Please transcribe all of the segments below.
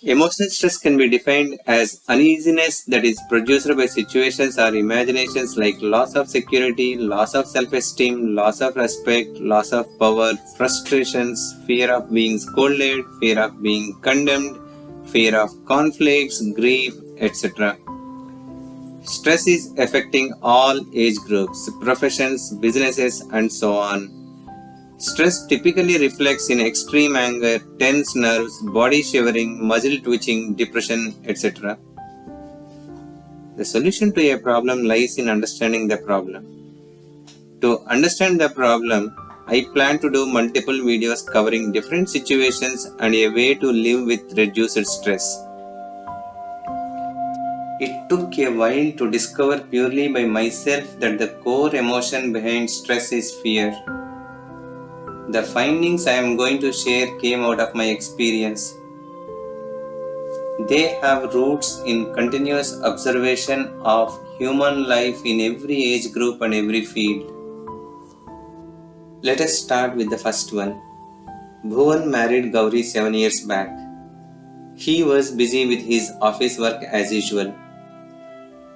Emotional stress can be defined as uneasiness that is produced by situations or imaginations like loss of security, loss of self esteem, loss of respect, loss of power, frustrations, fear of being scolded, fear of being condemned, fear of conflicts, grief, etc. Stress is affecting all age groups, professions, businesses, and so on. Stress typically reflects in extreme anger, tense nerves, body shivering, muscle twitching, depression, etc. The solution to a problem lies in understanding the problem. To understand the problem, I plan to do multiple videos covering different situations and a way to live with reduced stress. It took a while to discover purely by myself that the core emotion behind stress is fear. The findings I am going to share came out of my experience. They have roots in continuous observation of human life in every age group and every field. Let us start with the first one. Bhuvan married Gauri 7 years back. He was busy with his office work as usual.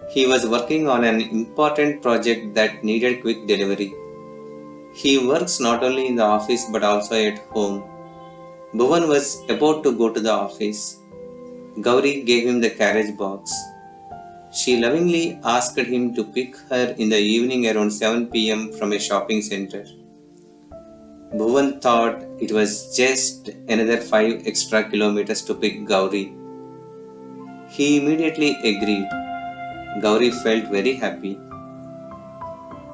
He was working on an important project that needed quick delivery. He works not only in the office but also at home. Bhuvan was about to go to the office. Gauri gave him the carriage box. She lovingly asked him to pick her in the evening around 7 pm from a shopping center. Bhuvan thought it was just another 5 extra kilometers to pick Gauri. He immediately agreed. Gauri felt very happy.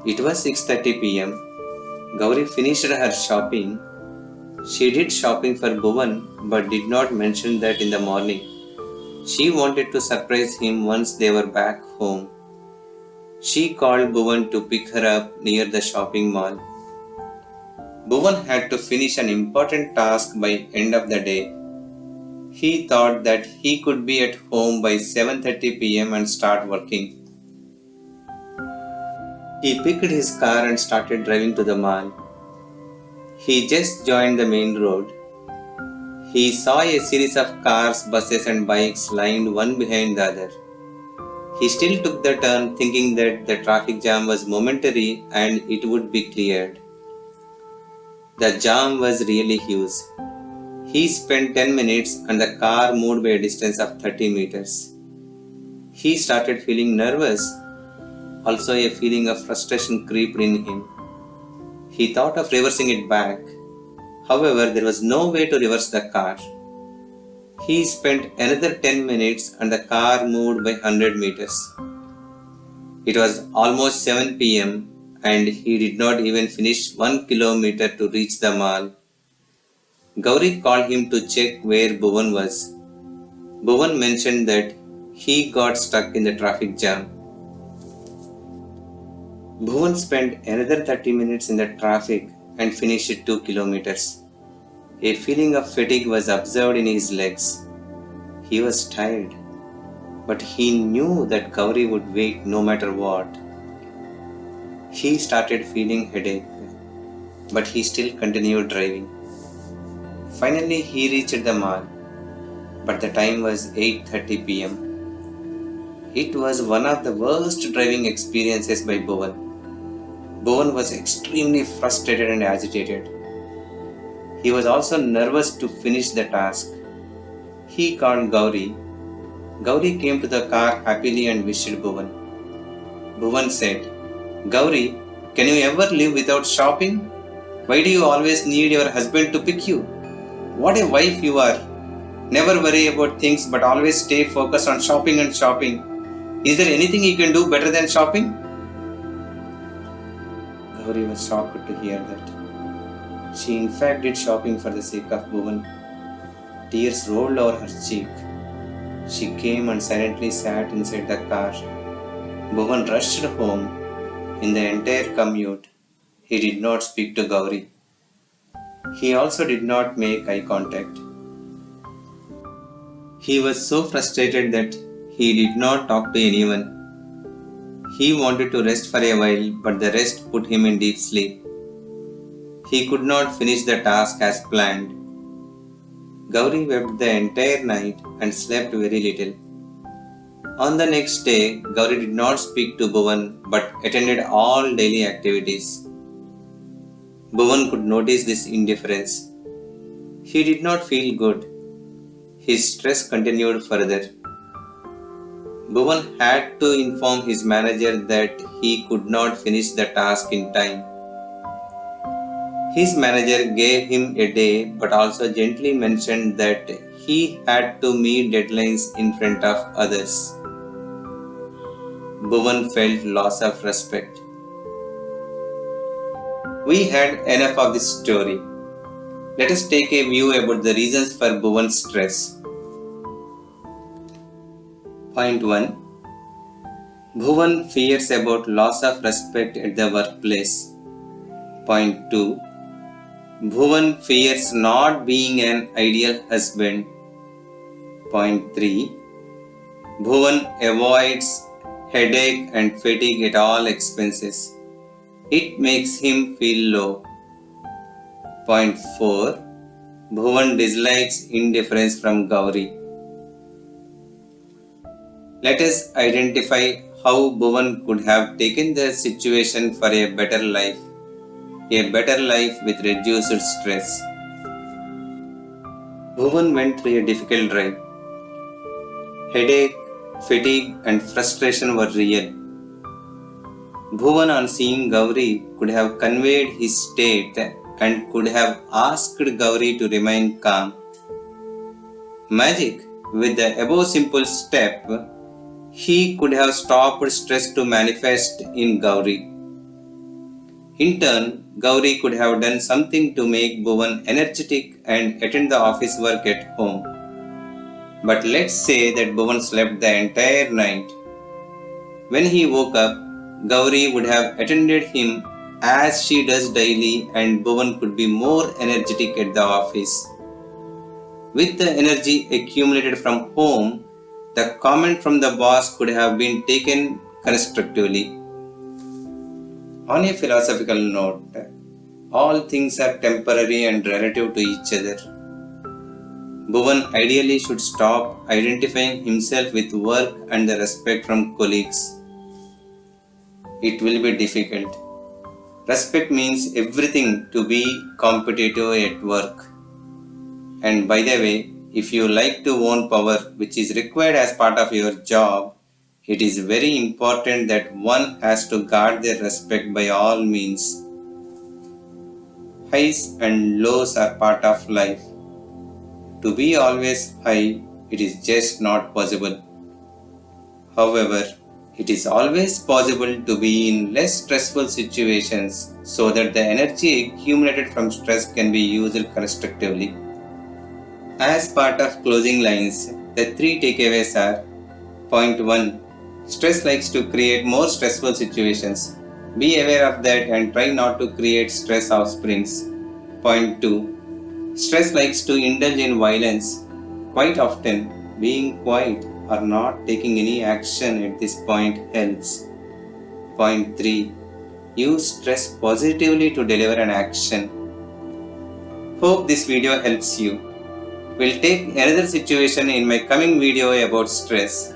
It was 6:30 pm. Gauri finished her shopping. She did shopping for Bhuvan but did not mention that in the morning. She wanted to surprise him once they were back home. She called Bhuvan to pick her up near the shopping mall. Bhuvan had to finish an important task by end of the day. He thought that he could be at home by 7:30 pm and start working. He picked his car and started driving to the mall. He just joined the main road. He saw a series of cars, buses and bikes lined one behind the other. He still took the turn thinking that the traffic jam was momentary and it would be cleared. The jam was really huge. He spent 10 minutes and the car moved by a distance of 30 meters. He started feeling nervous. Also a feeling of frustration crept in him. He thought of reversing it back. However, there was no way to reverse the car. He spent another 10 minutes and the car moved by 100 meters. It was almost 7 pm and he did not even finish 1 kilometer to reach the mall. Gauri called him to check where Bhuvan was. Bhuvan mentioned that he got stuck in the traffic jam. Bhuvan spent another 30 minutes in the traffic and finished 2 kilometers. A feeling of fatigue was observed in his legs. He was tired, but he knew that Gauri would wait no matter what. He started feeling headache, but he still continued driving. Finally, he reached the mall, but the time was 8:30 pm. It was one of the worst driving experiences by Bhuvan. Bhuvan was extremely frustrated and agitated. He was also nervous to finish the task. He called Gauri. Gauri came to the car happily and wished Bhuvan. Bhuvan said, "Gauri, can you ever live without shopping? Why do you always need your husband to pick you? What a wife you are! Never worry about things but always stay focused on shopping and shopping. Is there anything you can do better than shopping?" Gauri was shocked to hear that. She in fact did shopping for the sake of Bhuvan. Tears rolled over her cheek. She came and silently sat inside the car. Bhuvan rushed home. In the entire commute, he did not speak to Gauri. He also did not make eye contact. He was so frustrated that he did not talk to anyone. He wanted to rest for a while, but the rest put him in deep sleep. He could not finish the task as planned. Gauri wept the entire night and slept very little. On the next day, Gauri did not speak to Bhuvan but attended all daily activities. Bhuvan could notice this indifference. He did not feel good. His stress continued further. Bhuvan had to inform his manager that he could not finish the task in time. His manager gave him a day but also gently mentioned that he had to meet deadlines in front of others. Bhuvan felt loss of respect. We had enough of this story. Let us take a view about the reasons for Bhuvan's stress. Point 1. Bhuvan fears about loss of respect at the workplace. Point 2. Bhuvan fears not being an ideal husband. Point 3. Bhuvan avoids headache and fatigue at all expenses. It makes him feel low. Point 4. Bhuvan dislikes indifference from Gauri. Let us identify how Bhuvan could have taken the situation for a better life with reduced stress. Bhuvan went through a difficult drive. Headache, fatigue, and frustration were real. Bhuvan, on seeing Gauri, could have conveyed his state and could have asked Gauri to remain calm. Magic, with the above simple step, he could have stopped stress to manifest in Gauri. In turn, Gauri could have done something to make Bhuvan energetic and attend the office work at home. But let's say that Bhuvan slept the entire night. When he woke up, Gauri would have attended him as she does daily and Bhuvan could be more energetic at the office. With the energy accumulated from home, the comment from the boss could have been taken constructively. On a philosophical note, all things are temporary and relative to each other. Bhuvan ideally should stop identifying himself with work and the respect from colleagues. It will be difficult. Respect means everything to be competitive at work. And by the way, if you like to own power, which is required as part of your job, it is very important that one has to guard their respect by all means. Highs and lows are part of life. To be always high, it is just not possible. However, it is always possible to be in less stressful situations so that the energy accumulated from stress can be used constructively. As part of closing lines, the three takeaways are: Point 1. Stress likes to create more stressful situations. Be aware of that and try not to create stress offsprings. Point 2. Stress likes to indulge in violence. Quite often, being quiet or not taking any action at this point helps. Point 3. Use stress positively to deliver an action. Hope this video helps you. We'll take another situation in my coming video about stress.